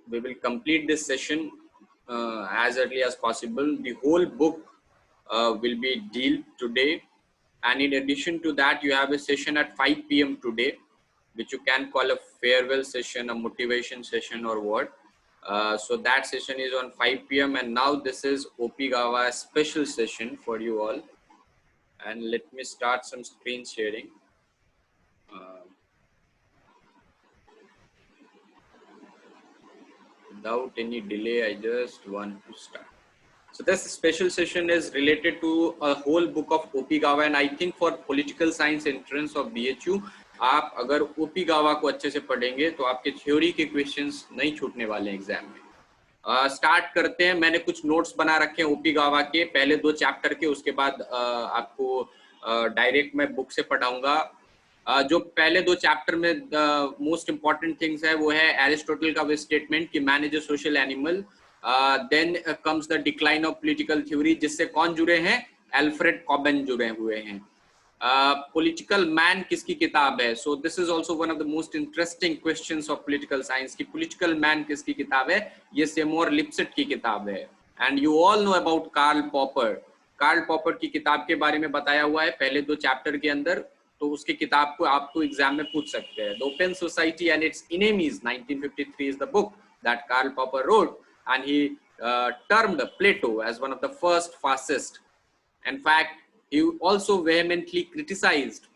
we will complete this session as early as possible. The whole book will be dealt today, and in addition to that, you have a session at 5 p.m. today, which you can call a farewell session, a motivation session, or what. So that session is on 5 p.m. and now this is Opigawa special session for you all. And let me start some screen sharing. Without any delay, I just want to start. So this special session is related to a whole book of Opigawa, and I think for political science entrance of BHU, आप अगर ओपिगावा को अच्छे से पढ़ेंगे तो आपके theory के questions नहीं छूटने वाले हैं एग्जाम में। स्टार्ट करते हैं। मैंने कुछ नोट्स बना रखे हैं ओपिगावा के पहले 2 चैप्टर के, उसके बाद आपको डायरेक्ट मैं बुक से पढ़ाऊंगा। जो पहले 2 चैप्टर में मोस्ट इंपॉर्टेंट थिंग्स है वो है एरिस्टोटल का वो स्टेटमेंट कि man is a social animal. Then comes the decline of political theory, जिससे कौन जुड़े हैं? एल्फ्रेड कॉबेन जुड़े हुए हैं। पॉलिटिकल मैन किसकी किताब है? So this is also one of the most interesting questions of political science कि पॉलिटिकल मैन किसकी किताब है। ये सेमोर लिप्सेट की किताब है। And you all know about Karl Popper. Karl Popper की किताब के बारे में बताया हुआ है पहले 2 चैप्टर के अंदर, तो उसकी किताब को आपको एग्जाम में पूछ सकते हैं। The open society and its enemies 1953 is the book that Karl Popper wrote, and he termed Plato as one of the first fascists. In fact, he also vehemently criticized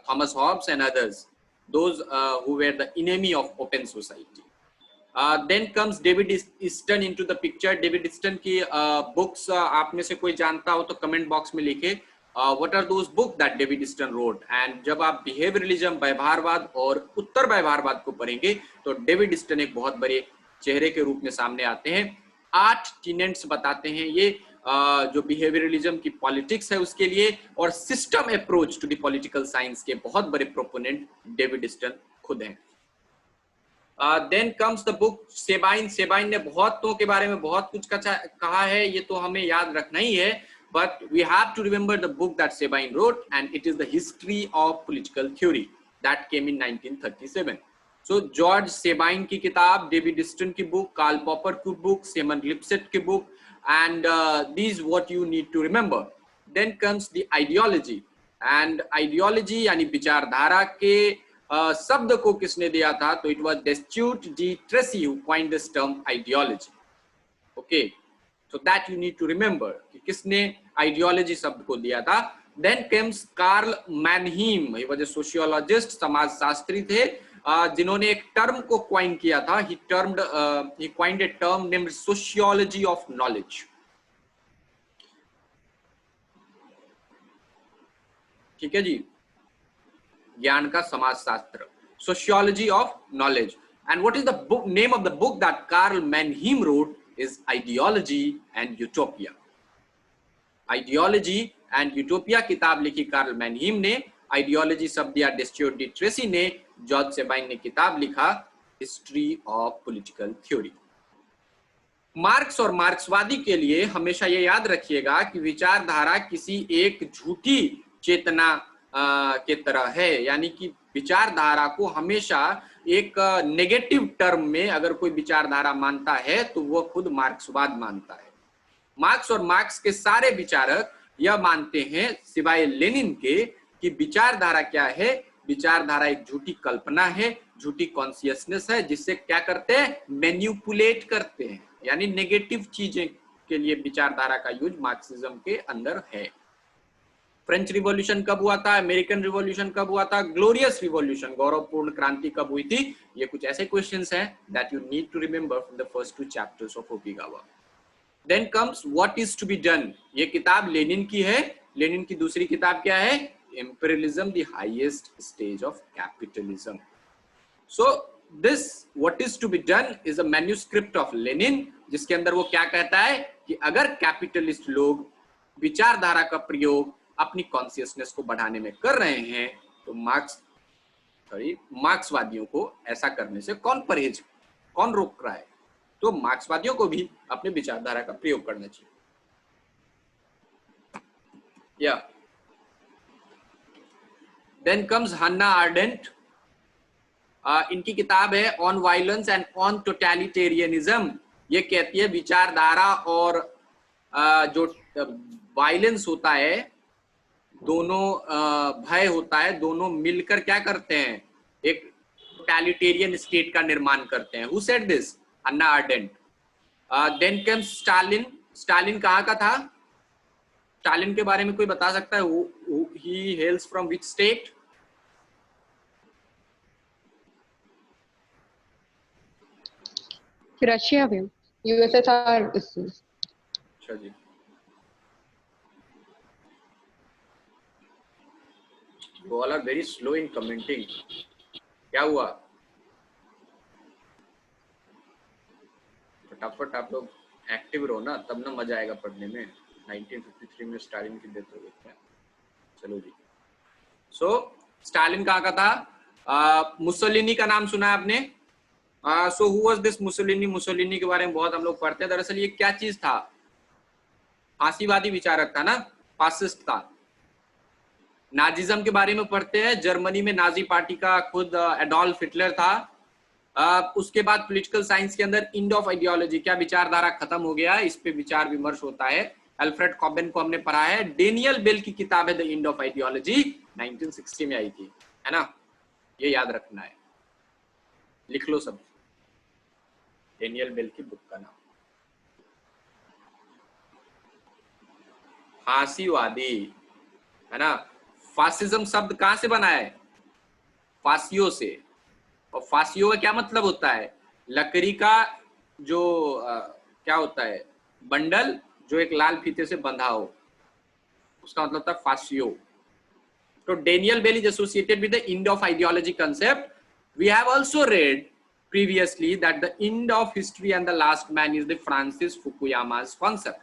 Thomas Hobbes and others, those who were the enemy of open society. Then comes David Easton into the picture. David Easton की books आप में से कोई जानता हो तो comment box में लिखे what are those books that David Easton wrote. And जब आप behavioralism, व्यवहारवाद और उत्तर व्यवहारवाद को पढ़ेंगे तो डेविड ईस्टन एक बहुत बड़े चेहरे के रूप में सामने आते हैं। 8 टीनेंट्स बताते हैं ये जो बिहेवियरलिज्म की पॉलिटिक्स है उसके लिए, और system approach to the political science के बहुत बड़े प्रोपोनेंट डेविड ईस्टन खुद हैं। Then comes the book Sabine. Sabine ने बहुतों के बारे में बहुत कुछ कहा है, ये तो हमें याद रखना ही है, but we have to remember the book that Sabine wrote and it is the history of political theory that came in 1937। So George Sabine की किताब, डेविड ईस्टन की बुक, कार्ल पॉपर की बुक, सेमन लिप्सेट की book, and these what you need to remember. Then comes the ideology, and ideology यानी विचारधारा के शब्द को किसने दिया था? तो it was Destutt de Tracy who coined this term ideology. Okay, so that you need to remember कि किसने ideology शब्द को दिया था। Then comes Karl Mannheim, he was a sociologist, समाजशास्त्री थे, जिन्होंने एक टर्म को क्वाइन किया था। he coined a term named sociology of knowledge. ठीक है जी, ज्ञान का समाजशास्त्र, sociology of knowledge. And what is the book name of the book that Karl Mannheim wrote is Ideology and Utopia. Ideology and Utopia किताब लिखी Karl मैनहीम ने, ideology शब्द दिया डेस्ट्यूट डी ट्रेसी ने, जॉर्ज सेबाइन ने किताब लिखा history of political theory. Marks और मार्क्सवादी के लिए हमेशा ये याद रखिएगा कि विचारधारा किसी एक झूठी चेतना के तरह है, यानी कि विचारधारा को हमेशा एक नेगेटिव टर्म में अगर कोई विचारधारा मानता है तो वो खुद मार्क्सवाद मानता है। मार्क्स और मार्क्स के सारे विचारक यह मानते हैं सिवाय लेनिन के कि विचारधारा क्या है? विचारधारा एक झूठी कल्पना है, झूठी कॉन्शियसनेस है, जिससे क्या करते हैं? मैन्युपुलेट करते हैं, यानी नेगेटिव चीजें के लिए विचारधारा का यूज मार्क्सिज्म के अंदर है। फ्रेंच रिवॉल्यूशन कब हुआ था? अमेरिकन रिवॉल्यूशन कब हुआ था? ग्लोरियस रिवॉल्यूशन, गौरवपूर्ण क्रांति कब हुई थी? ये कुछ ऐसे क्वेश्चंस हैं that you need to remember from the first 2 chapters of ओपिगावा। Then comes what is to be done. ये किताब लेनिन की है। लेनिन की दूसरी किताब क्या है? Imperialism, the highest stage of capitalism. So this what is to be done is a manuscript of Lenin, जिसके अंदर वो क्या कहता है कि अगर कैपिटलिस्ट लोग विचारधारा का प्रयोग अपनी कॉन्शियसनेस को बढ़ाने में कर रहे हैं तो मार्क्सवादियों को ऐसा करने से कौन रोक रहा है? तो मार्क्सवादियों को भी अपने विचारधारा का प्रयोग करना चाहिए। Then comes Hannah Arendt. इनकी किताब है on violence and on totalitarianism. ये कहती है विचारधारा और जो वायलेंस होता है, दोनों भय होता है, दोनों मिलकर क्या करते हैं, एक टोटलिटेरियन स्टेट का निर्माण करते हैं। Who said this? Hannah Arendt. Then comes Stalin. Stalin कहाँ का था? स्टालिन के बारे में कोई बता सकता है? He hails from which state? Russia में, यूएसएसआर। अच्छा जी, you all are very slow in commenting. क्या हुआ? फटाफट आप लोग एक्टिव रहो ना, तब ना मजा आएगा पढ़ने में। 1953 में स्टालिन की डेथ हो गई क्या? चलो जी। सो स्टालिन कहाँ का था? मुसोलिनी का नाम सुना है आपने? So who was this Mussolini? Mussolini के बारे में बहुत हम लोग पढ़ते हैं। दरअसल ये क्या चीज था? फांसीवादी विचारक था ना, फासिस्ट था। नाजिज्म के बारे में पढ़ते हैं। जर्मनी में नाजी पार्टी का खुद एडोल्फ हिटलर था। उसके बाद पॉलिटिकल साइंस के अंदर एंड ऑफ आइडियोलॉजी, क्या विचारधारा खत्म हो गया, इस पे विचार विमर्श होता है। अल्फ्रेड कॉबेन को हमने पढ़ा है। डेनियल बेल की किताब है द एंड ऑफ आइडियोलॉजी, 1960 में आई थी, है ना? ये याद रखना है, लिख लो सब, डेनियल बेल की बुक का नाम। फांसीवादी, है ना? फासिज्म शब्द कहां से बना है? फासियो से। और फासियो का क्या मतलब होता है? लकड़ी का जो क्या होता है, बंडल जो एक लाल फीते से बंधा हो, उसका मतलब था फासियो। तो Daniel Bell is associated with the end of ideology concept. We have also read previously that the end of history and the last man is the Francis Fukuyama's concept.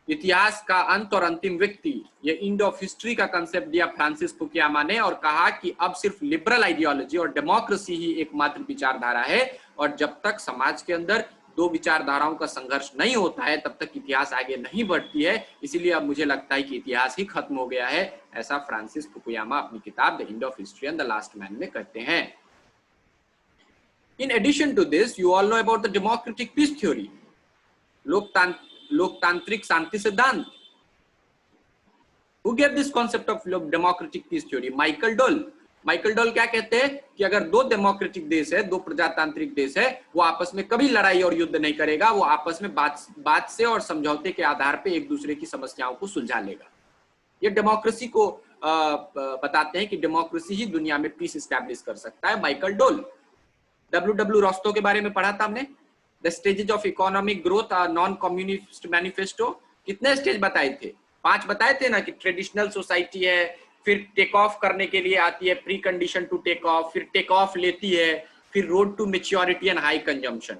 इतिहास का अंत और अंतिम व्यक्ति, ये एंड ऑफ हिस्ट्री का concept दिया Francis Fukuyama ने, और कहा कि अब सिर्फ लिबरल आइडियोलॉजी और डेमोक्रेसी ही एकमात्र विचारधारा है, और जब तक समाज के अंदर दो विचारधाराओं का संघर्ष नहीं होता है तब तक इतिहास आगे नहीं बढ़ती है। इसीलिए अब मुझे लगता है कि इतिहास ही खत्म हो गया है, ऐसा फ्रांसिस फुकुयामा अपनी किताब the end of history and the last man में कहते हैं। In addition to this, you all know about the democratic peace theory, लोकतांत्रिक शांति सिद्धांत। Who gave this concept of democratic peace theory? Michael डोल। Michael डोल क्या कहते हैं कि अगर दो डेमोक्रेटिक देश है, दो प्रजातांत्रिक देश है, वो आपस में कभी लड़ाई और युद्ध नहीं करेगा, वो आपस में बात से और समझौते के आधार पे एक दूसरे की समस्याओं को सुलझा लेगा। ये डेमोक्रेसी को बताते हैं कि डेमोक्रेसी ही दुनिया में पीस एस्टैब्लिश कर सकता है, माइकल डोल। डब्ल्यू रॉस्टो के बारे में पढ़ा था हमने, the stages of economic growth, non communist manifesto. कितने स्टेज बताए थे? 5 बताए थे ना, कि ट्रेडिशनल सोसाइटी है, फिर टेक ऑफ करने के लिए आती है, pre condition to take off, फिर टेक ऑफ लेती है, फिर road to maturity and high consumption.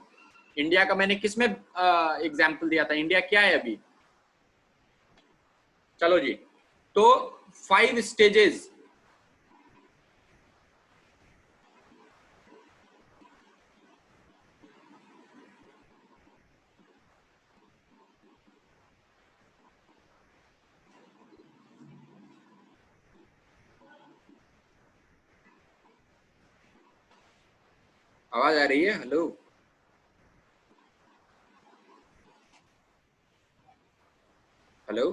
India का मैंने किसमें एग्जाम्पल दिया था? इंडिया क्या है अभी? चलो जी, तो 5 स्टेजेस, आवाज आ रही है? Hello, hello,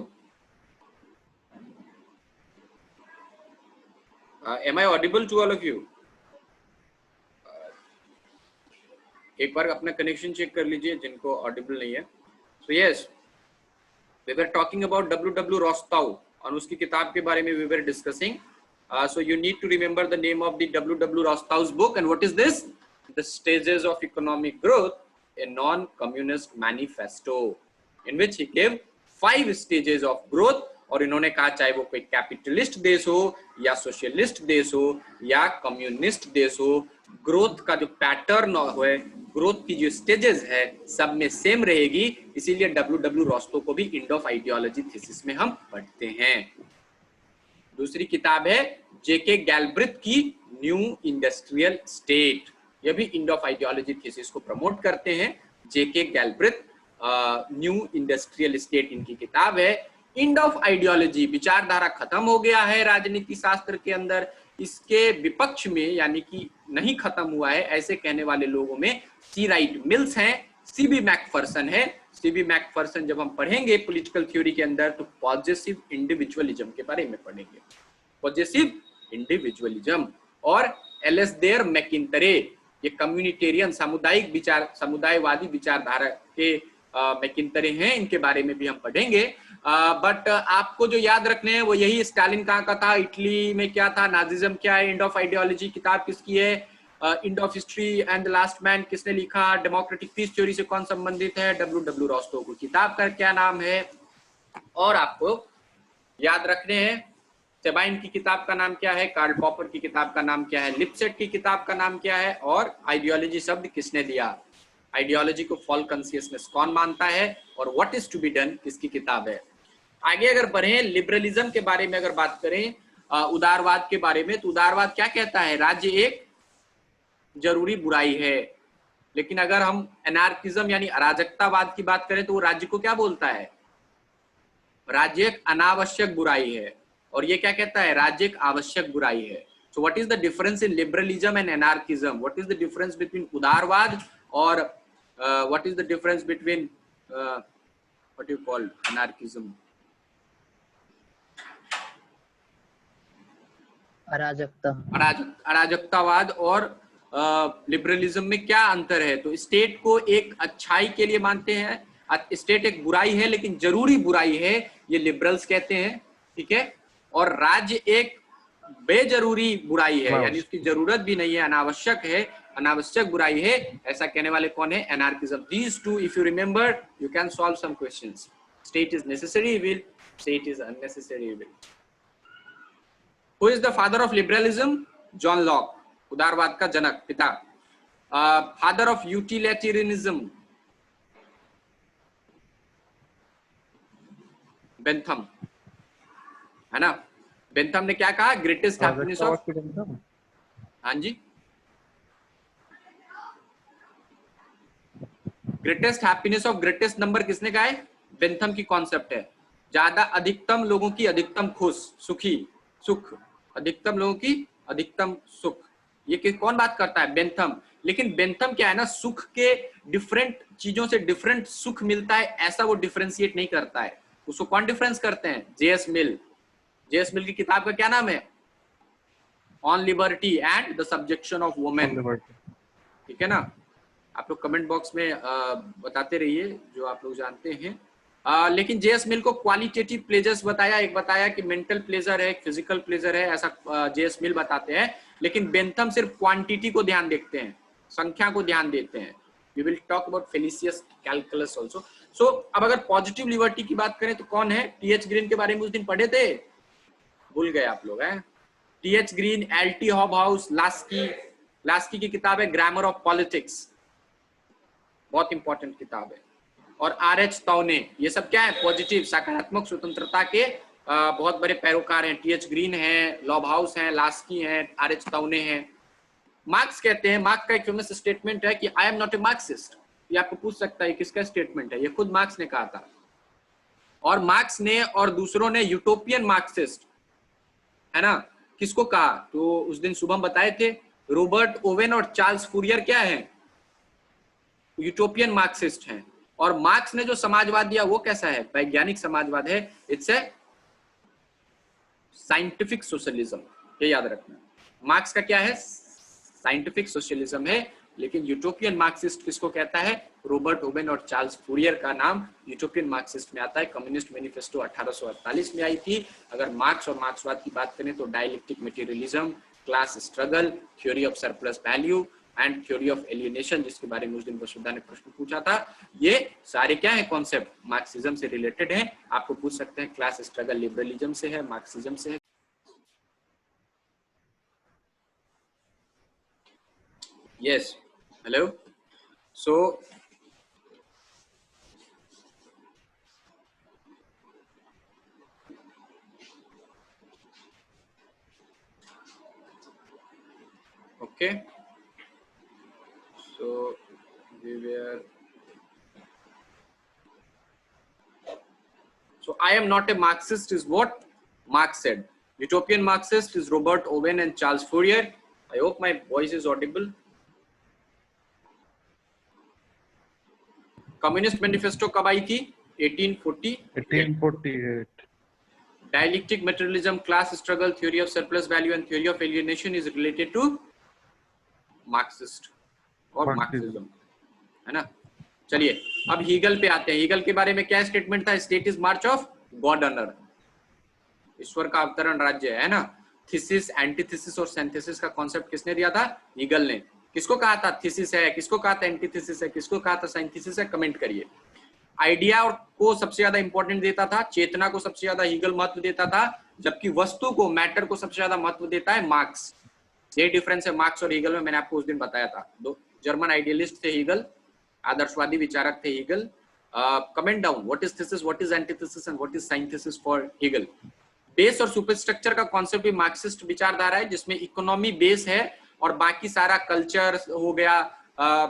am I audible to all of you? एक बार अपना कनेक्शन चेक कर लीजिए जिनको ऑडिबल नहीं है। So yes, we were talking about W Rostow, और उसकी किताब के बारे में we were discussing. So you need to remember the name of the W Rostow's book, and what is this? The Stages of Economic Growth, a non-communist manifesto, in which he gave 5 stages of growth। और इन्होंने कहा चाहे वो कोई capitalist देश हो या socialist देश हो या कम्युनिस्ट देश हो, ग्रोथ का जो पैटर्न है, ग्रोथ की जो स्टेजेस है, सब में सेम रहेगी। इसीलिए डब्ल्यू रॉस्टो को भी एंड ऑफ आइडियोलॉजी थीसिस में हम पढ़ते हैं। दूसरी किताब है जेके गैल्ब्रिथ की न्यू इंडस्ट्रियल स्टेट, ये भी एंड ऑफ आइडियोलॉजी थीसिस को प्रमोट करते हैं। जेके गैल्ब्रिथ न्यू इंडस्ट्रियल स्टेट इनकी किताब है। एंड ऑफ आइडियोलॉजी, विचारधारा खत्म हो गया है राजनीति शास्त्र के अंदर, इसके विपक्ष में यानी कि नहीं खत्म हुआ है ऐसे कहने वाले लोगों में सी राइट मिल्स हैं, सीबी मैकफर्सन है। सीबी मैकफर्सन जब हम पढ़ेंगे पॉलिटिकल थ्योरी के अंदर तो पॉजिटिव इंडिविजुअलिज्म के बारे में पढ़ेंगे, पॉजिटिव इंडिविजुअलिज्म। और एलेसडेयर मैकिंटरे ये कम्युनिटेरियन सामुदायिक विचार समुदायवादी विचारधारा के मैकिंटरे हैं, इनके बारे में भी हम पढ़ेंगे। बट आपको जो याद रखने हैं वो यही, स्टालिन कहाँ का था, इटली में क्या था, नाजिज्म क्या है, एंड ऑफ आइडियोलॉजी किताब किसकी है, end of history and the last man किसने लिखा, डेमोक्रेटिक पीस थ्योरी से कौन संबंधित है, डब्ल्यू रॉस्टो को किताब का क्या नाम है। और आपको याद रखने हैं सेबाइन की किताब का नाम क्या है, कार्ल पॉपर की किताब का नाम क्या है, लिपसेट की किताब का नाम क्या है, और आइडियोलॉजी शब्द किसने दिया, आइडियोलॉजी को फॉल कॉन्शियसनेस कौन मानता है, और what is to be done किसकी किताब है। आगे अगर बढ़े लिबरलिज्म के बारे में अगर बात करें, उदारवाद के बारे में, तो उदारवाद क्या कहता है, राज्य एक जरूरी बुराई है। लेकिन अगर हम एनार्किज्म यानी अराजकतावाद की बात करें तो वो राज्य को क्या बोलता है, राज्य एक अनावश्यक बुराई है। और ये क्या कहता है, राज्य एक आवश्यक बुराई है। So what is the difference in liberalism and anarchism, what is the difference between उदारवाद और what is the difference between what you call anarchism, अराजकतावाद और लिबरलिज्म में क्या अंतर है। तो स्टेट को एक अच्छाई के लिए मानते हैं, स्टेट एक बुराई है लेकिन जरूरी बुराई है, ये लिबरल्स कहते हैं, ठीक है। और राज्य एक बेजरूरी बुराई है, यानी उसकी जरूरत भी नहीं है, अनावश्यक है, अनावश्यक बुराई है, ऐसा कहने वाले कौन है, anarchism. These two if you remember you can solve some questions. State is necessary evil, state is unnecessary evil. Who is the father of liberalism? John Locke, उदारवाद का जनक, पिता। फादर ऑफ यूटिलिटेरियनिज्म, बेंथम, है ना। Bentham ने क्या कहा, greatest happiness of, हाँ जी, greatest happiness of greatest number किसने कहा है, बेंथम की कॉन्सेप्ट है। ज्यादा अधिकतम लोगों की अधिकतम खुश, सुखी, सुख, अधिकतम लोगों की अधिकतम सुख, ये कौन बात करता है, बेंथम। लेकिन बेंथम क्या है ना, सुख के डिफरेंट चीजों से डिफरेंट सुख मिलता है ऐसा वो डिफरेंशिएट नहीं करता है, उसको कौन डिफरेंस करते हैं, जेएस मिल। जेएस मिल की किताब का क्या नाम है, on liberty and the subjection of women, ठीक है ना। आप लोग कमेंट बॉक्स में बताते रहिए जो आप लोग जानते हैं। लेकिन जेएस मिल को क्वालिटेटिव प्लेजर्स बताया, एक बताया कि मेंटल प्लेजर है, एक फिजिकल प्लेजर है, ऐसा जेएस मिल बताते हैं। लेकिन बेंथम सिर्फ क्वांटिटी को ध्यान देखते हैं, संख्या को ध्यान देते हैं। We will talk about felicific calculus also. So अब अगर पॉजिटिव लिबर्टी की बात करें तो कौन है, टीएच ग्रीन के बारे में उस दिन पढ़े थे, भूल गए आप लोग हैं। TH Green, LT Hobhouse, Laski की किताब है ग्रामर ऑफ पॉलिटिक्स, बहुत इंपॉर्टेंट किताब है। और आरएच तौने, ये सब क्या है, पॉजिटिव सकारात्मक स्वतंत्रता के बहुत बड़े पैरोकार हैं। टीएच ग्रीन है, लॉबहाउस है, लास्की है, आरएच तौने हैं। मार्क्स कहते हैं, मार्क्स का एक फेमस स्टेटमेंट है कि I am not a Marxist. ये आपको पूछ सकता है किसका स्टेटमेंट है, ये खुद मार्क्स ने कहा था। और मार्क्स ने और दूसरों ने यूटोपियन मार्क्सिस्ट, है ना, किसको कहा, तो उस दिन शुभम बताए थे, रॉबर्ट ओवेन और चार्ल्स फूरियर क्या है, यूटोपियन मार्क्सिस्ट हैं। और मार्क्स ने जो समाजवाद दिया वो कैसा है, वैज्ञानिक समाजवाद है, इट्स ए साइंटिफिक सोशलिज्म, ये याद रखना। मार्क्स का क्या है, साइंटिफिक सोशलिज्म है। लेकिन यूटोपियन मार्क्सिस्ट किसको कहता है, रॉबर्ट ओवेन और चार्ल्स फूरियर का नाम यूटोपियन मार्क्सिस्ट में आता है। कम्युनिस्ट मैनिफेस्टो 1848 में आई थी। अगर मार्क्स और मार्क्सवाद की बात करें तो dialectic materialism, class struggle, theory of surplus value and theory of alienation, जिसके बारे में उस दिन वसुधा ने प्रश्न पूछा था, ये सारे क्या है कॉन्सेप्ट मार्क्सिज्म से रिलेटेड है। आपको पूछ सकते हैं क्लास स्ट्रगल लिबरलिज्म से है, मार्क्सिज्म से है। Yes, hello. So okay, so we were, so I am not a Marxist is what Marx said. Utopian Marxist is Robert Owen and Charles Fourier. I hope my voice is audible. Communist Manifesto कब आई थी? 1848. Dialectic materialism, class struggle, theory of surplus value and theory of alienation is related to Marxist और Marxism, है ना? चलिए अब Hegel पे आते हैं. हीगल के बारे में क्या स्टेटमेंट था? State is march of God on earth, ईश्वर का अवतरण राज्य है ना. थीसिस, एंटीथीसिस और सिंथेसिस का कॉन्सेप्ट किसने दिया था? हीगल ने. किसको कहा था थीसिस है, किसको कहा था एंटीथीसिस है, किसको कहा था सिंथेसिस है? कमेंट करिए. आइडिया को सबसे ज्यादा इंपॉर्टेंट देता था, चेतना को सबसे ज्यादा हीगल महत्व देता था, जबकि वस्तु को, मैटर को सबसे ज्यादा महत्व देता है मार्क्स. ये डिफरेंस है मार्क्स और हीगल में, मैंने आपको उस दिन बताया था. दो जर्मन आइडियलिस्ट थे हीगल, आदर्शवादी विचारक थे Hegel. Comment down what is thesis, what is antithesis and what is synthesis for Hegel. Base और सुपरस्ट्रक्चर का कॉन्सेप्ट भी मार्क्सिस्ट विचारधारा है, जिसमें इकोनॉमी बेस है और बाकी सारा कल्चर हो गया,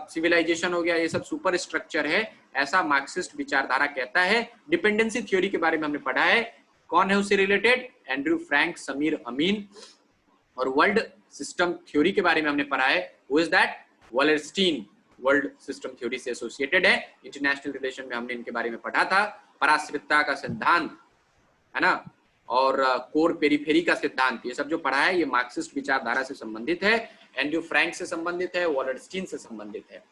सिविलाइजेशन हो गया, ये सब सुपर स्ट्रक्चर है, ऐसा मार्क्सिस्ट विचारधारा कहता है. डिपेंडेंसी थ्योरी के बारे में हमने पढ़ा है. कौन है उससे रिलेटेड? एंड्रयू फ्रैंक, समीर अमीन. और वर्ल्ड सिस्टम थ्योरी के बारे में हमने पढ़ा है. Who is that? Wallerstein world system theory से एसोसिएटेड है. इंटरनेशनल रिलेशन में हमने इनके बारे में पढ़ा था. पराश्रितता का सिद्धांत, है ना, और कोर पेरिफेरी का सिद्धांत, ये सब जो पढ़ा है ये मार्क्सिस्ट विचारधारा से संबंधित है, एंड्रयू फ्रैंक से संबंधित है, वॉलेरस्टीन से संबंधित है.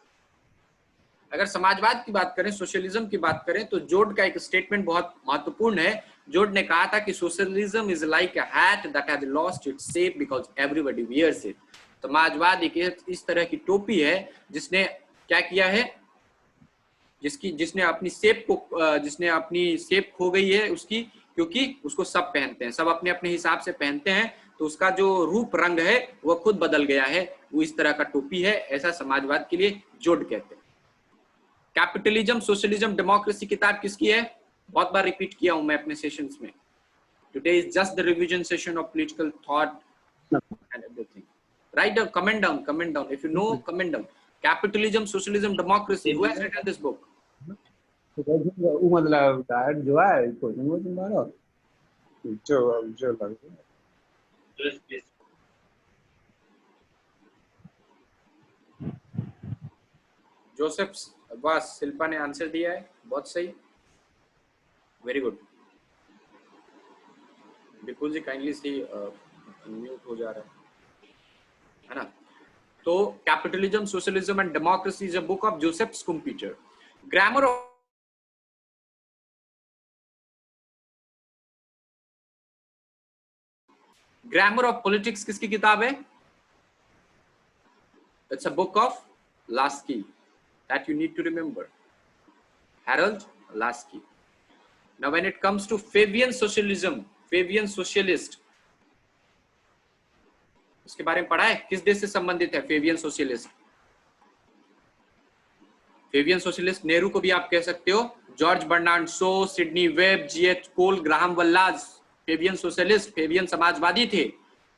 अगर समाजवाद की बात करें, सोशलिज्म की बात करें, तो जोड का एक स्टेटमेंट बहुत महत्वपूर्ण है. जोड ने कहा था कि socialism is like a hat that has lost its shape because everybody wears it. समाजवाद एक इस तरह की टोपी है जिसने क्या किया है, जिसने अपनी शेप खो गई है उसकी, क्योंकि उसको सब पहनते हैं, सब अपने अपने हिसाब से पहनते हैं, तो उसका जो रूप रंग है वह खुद बदल गया है. वो इस तरह का टोपी है, ऐसा समाजवाद के लिए जोड कहते हैं. कैपिटलिज्म, सोशलिज्म, डेमोक्रेसी किताब किसकी है? बहुत बार रिपीट किया हूं मैं अपने सेशंस में. Today is just the revision session of political thought and everything. Right down, comment down if you know, comment down. Capitalism, socialism, democracy, who has written this book? मतलब डायरेक्ट जो है coaching तुम्हारा जो लग Joseph, बस शिल्पा ने answer दिया है, बहुत सही, वेरी गुड. बिल्कुल जी, काइंडली सी म्यूट हो जा रहा है ना. तो capitalism, socialism and democracy is a book of Joseph Schumpeter. Grammar of politics किसकी किताब है? It's a book of Laski. That you need to remember, Harold Lasky. Now when it comes to Fabian socialism, Fabian socialist, उसके बारे में पढ़ा है? किस देश से संबंधित है Fabian socialist? Fabian socialist Nehru को भी आप कह सकते हो, George Bernard Shaw, Sidney Webb, GH Cole, Graham Wallas. Fabian socialist, Fabian समाजवादी थे,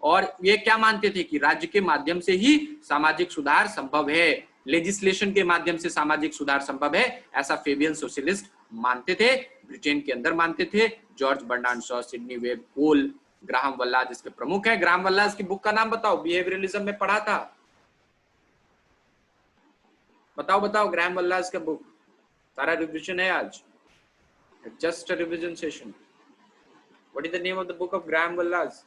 और ये क्या मानते थे कि राज्य के माध्यम से ही सामाजिक सुधार संभव है, लेजिस्लेशन के माध्यम से सामाजिक सुधार संभव है, ऐसा फेबियन सोशलिस्ट मानते थे. ब्रिटेन के अंदर मानते थे. George Bernard Shaw, Sidney Webb, Cole, Graham Wallas इसके प्रमुख है. ग्राहम वल्लाज की बुक का नाम बताओ, बिहेवियरलिज्म में पढ़ा था. बताओ ग्राहम वल्लाज का बुक. सारा रिविजन है आज, just a revision session. What is the name of the book of Graham Wallas?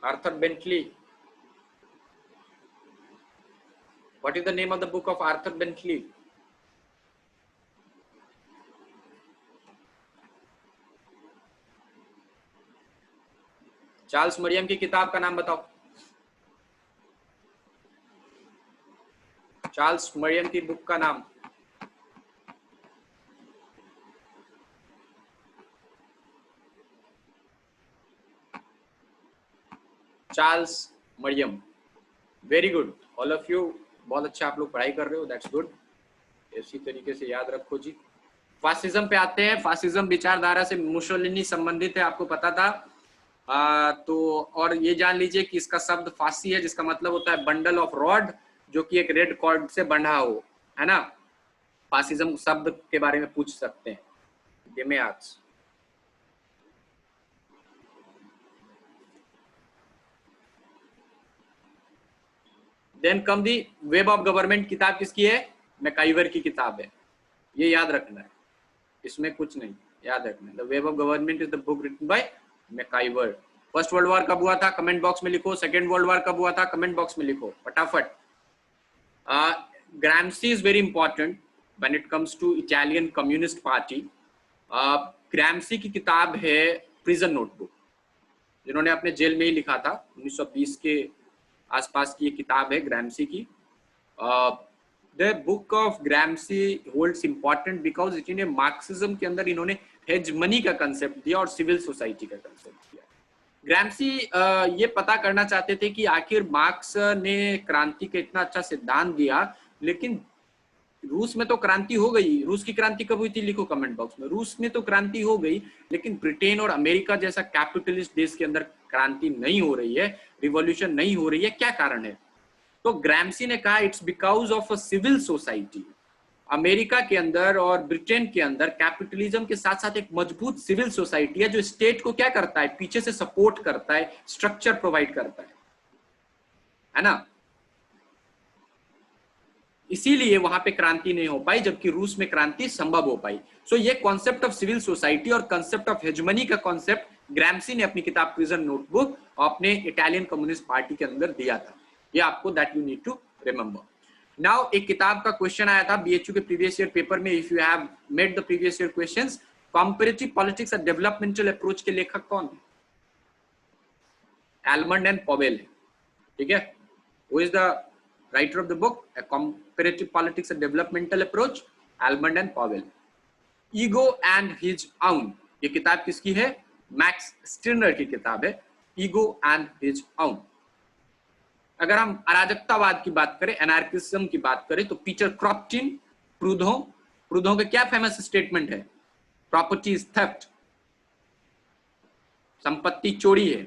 Arthur Bentley. What is the name of the book of Arthur Bentley? Charles Merriam की किताब का नाम बताओ. Charles Merriam की book का नाम. Charles Merriam. Very good all of you, बहुत अच्छा आप लोग पढ़ाई कर रहे हो, दैट्स गुड. इसी तरीके से याद रखो जी. फासिज्म पे आते हैं. फासिज्म विचारधारा से मुसोलिनी संबंधित है, आपको पता था. तो और ये जान लीजिए कि इसका शब्द फांसी है, जिसका मतलब होता है बंडल ऑफ रॉड, जो कि एक रेड कॉर्ड से बंधा हो, है ना. फासिज्म शब्द के बारे में पूछ सकते हैं. Then come the web of government, किताब किसकी है? मैकाइवर की किताब है, ये याद रखना है, इसमें कुछ नहीं, याद रखना है। The web of government is the book written by MacIver. First world war कब हुआ था? कमेंट बॉक्स में लिखो। सेकेंड वर्ल्ड वॉर कब हुआ था? कमेंट बॉक्स में लिखो फटाफट। Gramsci is very important when it comes to Italian communist party. Gramsci की किताब है प्रिजन नोटबुक, जिन्होंने अपने जेल में ही लिखा था, 1920 के आसपास की ये किताब है ग्राम्सी की। The book of Gramsci holds important because इन्होंने मार्क्सिज्म के अंदर इन्होंने हेजमनी का कंसेप्ट दिया और सिविल सोसाइटी का कंसेप्ट दिया। ग्राम्सी ये पता करना चाहते थे कि आखिर मार्क्स ने क्रांति का इतना अच्छा सिद्धांत दिया, लेकिन रूस में तो क्रांति हो गई। रूस की क्रांति कब हुई थी? लिखो कमेंट बॉक्स में। रूस में तो क्रांति हो गई, लेकिन ब्रिटेन और अमेरिका जैसा कैपिटलिस्ट देश के अंदर क्रांति नहीं हो रही है, रिवॉल्यूशन नहीं हो रही है। क्या कारण है? तो ग्राम्सी ने कहा it's because of a civil society. America के अंदर और ब्रिटेन के अंदर कैपिटलिज्म के साथ साथ एक मजबूत सिविल सोसाइटी है, जो स्टेट को क्या करता है? पीछे से सपोर्ट करता है, स्ट्रक्चर प्रोवाइड करता है ना। इसीलिए वहां पे क्रांति नहीं हो पाई, जबकि रूस में क्रांति संभव हो पाई। सो ये कॉन्सेप्ट ऑफ सिविल सोसाइटी और कॉन्सेप्ट ऑफ हेजमनी का कॉन्सेप्ट ग्राम्सी ने अपनी किताब प्रिजन नोटबुक अपने इटालियन कम्युनिस्ट पार्टी के अंदर दिया था। ये आपको that you need to remember. Now एक किताब का क्वेश्चन आया था बीएचयू के प्रीवियस ईयर पेपर में, if you have made the previous year questions, comparative politics and developmental approach के लेखक कौन है? एल्मंड एंड पॉवेल है, ठीक है। Who is the writer of the book A Comparative Politics and Developmental Approach? Almond and Powell. Ego and His Own, ये किताब किसकी है? मैक्स स्टिर्नर की किताब है, ईगो एंड हिज ओन। अगर हम अराजकतावाद की बात करें, एनार्किज्म की बात करें, तो पीटर क्रॉप्टिन, प्रूदो के क्या फेमस स्टेटमेंट है? प्रॉपर्टी इज थेफ्ट, संपत्ति चोरी है।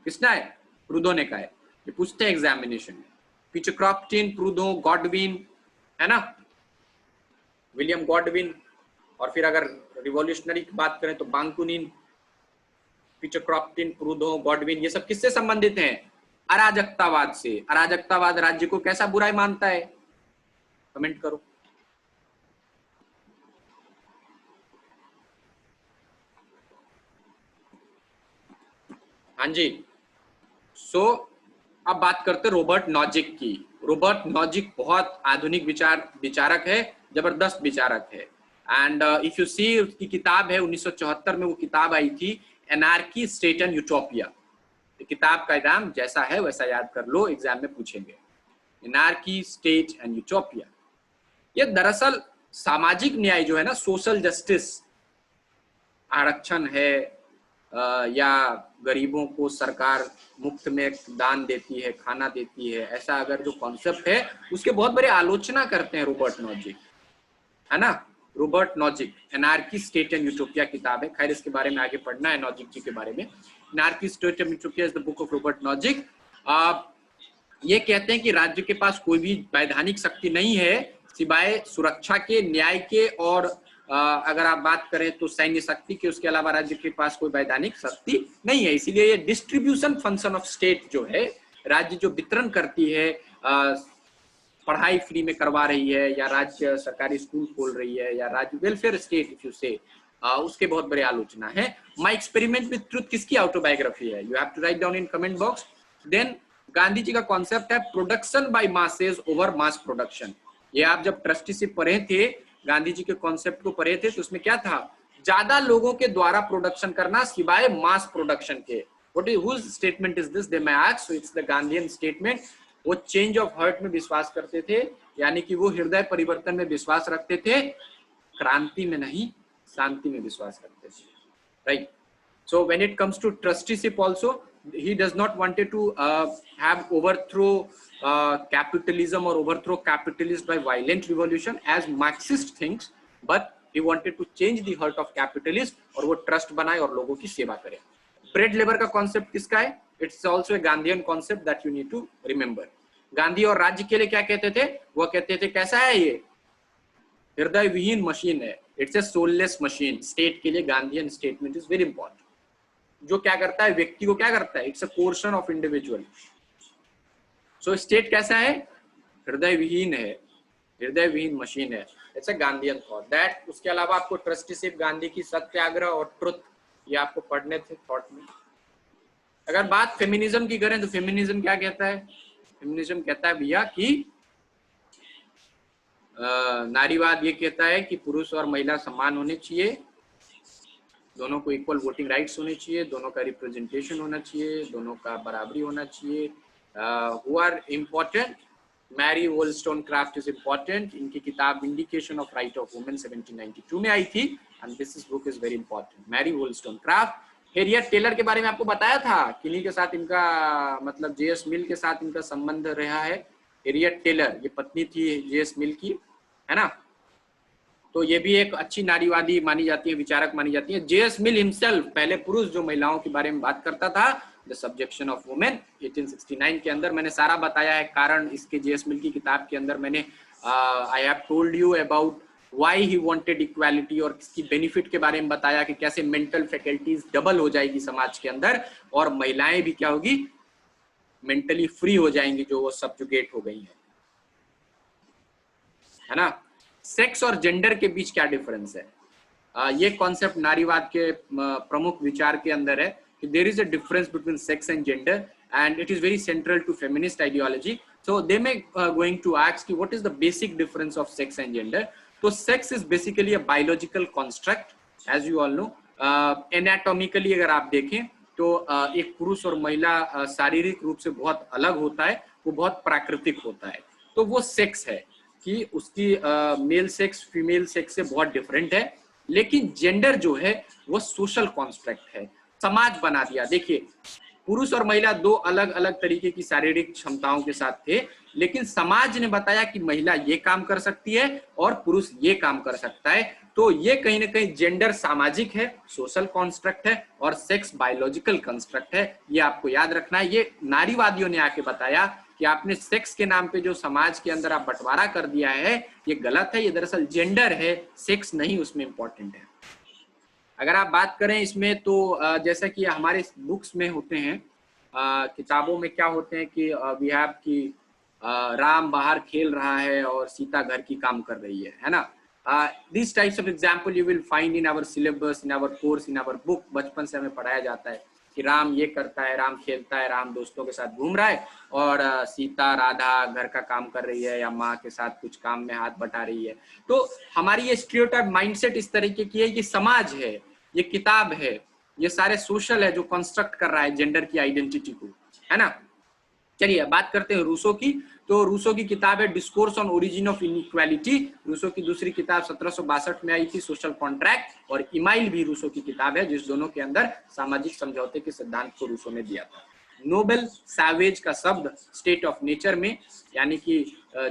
किसने है? प्रूदो ने कहा है। ये पूछते हैं एग्जामिनेशन में। पीटर क्रॉप्टिन, प्रूदो, गॉडविन, है ना, विलियम गॉडविन। और फिर अगर रिवॉल्यूशनरी की बात करें तो बांकुनिन, पीटर क्रॉप्टिन, प्रूदो, गॉडविन, ये सब किससे संबंधित हैं? अराजकतावाद से। अराजकतावाद राज्य को कैसा बुराई मानता है? कमेंट करो। हाँ जी। सो अब बात करते हैं रोबर्ट नॉजिक की। रोबर्ट नॉजिक बहुत आधुनिक विचारक है, जबरदस्त विचारक है। एंड इफ यू सी, उसकी किताब है 1974 में वो किताब आई थी, एनार्की, स्टेट एंड यूटोपिया। किताब का नाम जैसा है वैसा याद कर लो, एग्जाम में पूछेंगे। Anarchy, state and utopia. ये दरअसल सामाजिक न्याय जो है ना, सोशल जस्टिस, आरक्षण है या गरीबों को सरकार मुफ्त में दान देती है, खाना देती है, ऐसा अगर जो कॉन्सेप्ट है उसके बहुत बड़े आलोचना करते हैं रोबर्ट नॉजिक, है ना। Robert Nozick, anarchy, state and utopia किताब है। खैर इसके बारे में आगे पढ़ना है नॉजिक जी के बारे में। Anarchy, state and utopia is the book of Robert Nozick. ये कहते हैं कि राज्य के पास कोई भी वैधानिक शक्ति नहीं है सिवाय सुरक्षा के, न्याय के और अगर आप बात करें तो सैन्य शक्ति के। उसके अलावा राज्य के पास कोई वैधानिक शक्ति नहीं है। इसीलिए ये डिस्ट्रीब्यूशन फंक्शन ऑफ स्टेट जो है, राज्य जो वितरण करती है, पढ़ाई फ्री में करवा रही है, या राज्य सरकारी स्कूल खोल रही है, या राज्य वेलफेयर स्टेट इफ यू से, उसके बहुत बड़े आलोचना है। माय एक्सपेरिमेंट विद ट्रुथ किसकी ऑटोबायोग्राफी है? You have to write down in comment box. Then Gandhi ji का कॉन्सेप्ट है production by masses over mass production. ये आप जब ट्रस्टीशिप पढ़े थे, गांधी जी के कॉन्सेप्ट को पढ़े थे, तो उसमें क्या था? ज्यादा लोगों के द्वारा प्रोडक्शन करना सिवाय मास प्रोडक्शन के। What is whose statement is this? They may ask. So it's the Gandhian statement. वो चेंज ऑफ हार्ट में विश्वास करते थे, यानी कि वो हृदय परिवर्तन में विश्वास रखते थे, क्रांति में नहीं, शांति में विश्वास रखते थे, right. So when it comes to trusteeship also, he does not wanted to have overthrow capitalism or overthrow capitalism by violent revolution as Marxist thinks, but he wanted to change the heart of capitalist और वो trust बनाए और लोगों की सेवा करे। Bread labour का concept किसका है? It's also a Gandhian concept that you need to remember. Gandhi और राज्य के लिए क्या कहते थे? वो कहते थे कैसा है ये? हृदय विहीन मशीन है, it's a soulless machine. State के लिए Gandhian statement is very important. जो क्या करता है? व्यक्ति को क्या करता है? It's a portion of individual. So state कैसा है? हृदय विहीन है, हृदय विहीन मशीन है। It's a Gandhian thought that. उसके अलावा आपको ट्रस्टीशिप, गांधी की सत्याग्रह और ट्रुथ, ये आपको पढ़ने थे थॉट में। अगर बात फेमिनिज्म की करें तो फेमिनिज्म क्या कहता है? फेमिनिज्म कहता है भैया कि नारीवाद ये कहता है कि पुरुष और महिला समान होने चाहिए, दोनों को इक्वल वोटिंग राइट्स होने चाहिए, दोनों का रिप्रेजेंटेशन होना चाहिए, दोनों का बराबरी होना चाहिए। Who are important? Mary Wollstonecraft is important. इनकी किताब indication of right of women 1792 में आई थी and this book is very important. Mary Wollstonecraft. Harriet Taylor के बारे में आपको बताया था, किन्हीं के साथ इनका मतलब जेएस मिल के साथ इनका संबंध रहा है। हैरियट टेलर ये पत्नी थी जेएस मिल की, है ना। तो ये भी एक अच्छी नारीवादी मानी जाती है, विचारक मानी जाती है। जेएस मिल हिमसेल्फ, पहले पुरुष जो महिलाओं के बारे में बात करता था, द सब्जेक्शन ऑफ वुमेन 1869 के अंदर मैंने सारा बताया है कारण इसके जेएस मिल की किताब के अंदर। मैंने I have told you about why he wanted equality और इसकी बेनिफिट के बारे में बताया कि कैसे मेंटल फैकल्टीज डबल हो जाएगी समाज के अंदर और महिलाएं भी क्या होगी, मेंटली फ्री हो जाएंगी जो वो सब्जुगेट हो गई है ना। सेक्स और जेंडर के बीच क्या डिफरेंस है? ये कॉन्सेप्ट नारीवाद के प्रमुख विचार के अंदर है कि there is a difference between sex and gender and it is very central to feminist ideology. So they may going to ask कि what is the basic difference of sex and gender. तो sex is basically a biological construct as you all know. Anatomically अगर आप देखें तो एक पुरुष और महिला शारीरिक रूप से बहुत अलग होता है, वो बहुत प्राकृतिक होता है, तो वो सेक्स है कि उसकी मेल सेक्स फीमेल सेक्स से बहुत डिफरेंट है। लेकिन जेंडर जो है वो सोशल कॉन्स्ट्रक्ट है, समाज बना दिया। देखिए पुरुष और महिला दो अलग अलग तरीके की शारीरिक क्षमताओं के साथ थे, लेकिन समाज ने बताया कि महिला ये काम कर सकती है और पुरुष ये काम कर सकता है। तो ये कहीं ना कहीं जेंडर सामाजिक है, सोशल कॉन्स्ट्रक्ट है और सेक्स बायोलॉजिकल कंस्ट्रक्ट है। ये आपको याद रखना है। ये नारीवादियों ने आके बताया कि आपने सेक्स के नाम पे जो समाज के अंदर आप बंटवारा कर दिया है ये गलत है, ये दरअसल जेंडर है, सेक्स नहीं उसमें इंपॉर्टेंट है। अगर आप बात करें इसमें तो जैसा कि हमारे बुक्स में होते हैं, किताबों में क्या होते हैं कि वी हैव कि राम बाहर खेल रहा है और सीता घर की काम कर रही है ना। This types of example you will find in our syllabus, in our course, in our book. बचपन से हमें पढ़ाया जाता है कि राम ये करता है, राम खेलता है, राम दोस्तों के साथ घूम रहा है और सीता राधा घर का काम कर रही है या माँ के साथ कुछ काम में हाथ बटा रही है। तो हमारी ये स्टीरियोटाइप माइंडसेट इस तरीके की है, ये समाज है, ये किताब है, ये सारे सोशल है जो कंस्ट्रक्ट कर रहा है जेंडर की आइडेंटिटी को, है ना। चलिए बात करते हैं रूसो की। तो रूसो की किताब है discourse on origin of inequality. Rousseau की दूसरी किताब 1762 में आई थी, सोशल कॉन्ट्रैक्ट, और इमाइल भी रूसो की किताब है जिस दोनों के अंदर सामाजिक समझौते के सिद्धांत को रूसो ने दिया था। नोबल सैवेज का शब्द स्टेट ऑफ नेचर में, यानी कि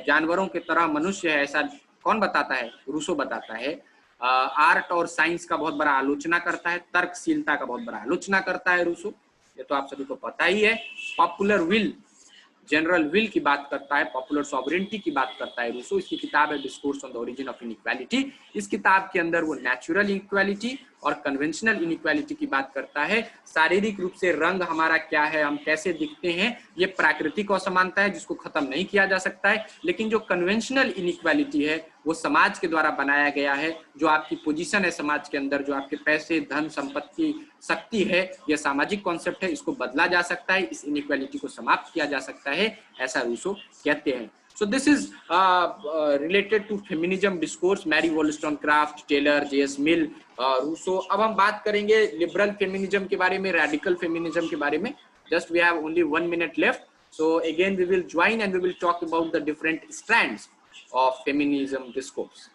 जानवरों की तरह मनुष्य है ऐसा कौन बताता है? रूसो बताता है। आर्ट और साइंस का बहुत बड़ा आलोचना करता है, तर्कशीलता का बहुत बड़ा आलोचना करता है रूसो, ये तो आप सभी को पता ही है। पॉपुलर विल, जनरल विल की बात करता है, पॉपुलर सॉवरेनिटी की बात करता है रूसो। इसकी किताब है discourse on the origin of inequality. इस किताब के अंदर वो नेचुरल इनइक्वालिटी और कन्वेंशनल इनइक्वालिटी की बात करता है। शारीरिक रूप से रंग हमारा क्या है, हम कैसे दिखते हैं, ये प्राकृतिक असमानता है जिसको खत्म नहीं किया जा सकता है। लेकिन जो कन्वेंशनल इनइक्वालिटी है वो समाज के द्वारा बनाया गया है। जो आपकी पोजीशन है समाज के अंदर, जो आपके पैसे, धन, संपत्ति, शक्ति है, यह सामाजिक कॉन्सेप्ट है, इसको बदला जा सकता है, इस इनइक्वालिटी को समाप्त किया जा सकता है, ऐसा रूसो कहते हैं। So this is related to feminism discourse, Mary Wollstonecraft, Taylor, J.S. Mill, Rousseau। अब हम बात करेंगे लिबरल फेमिनिज्म के बारे में, रेडिकल फेमिनिज्म के बारे में। Just we have only 1 minute left, so again we will join and we will talk about the different strands of feminism discourse.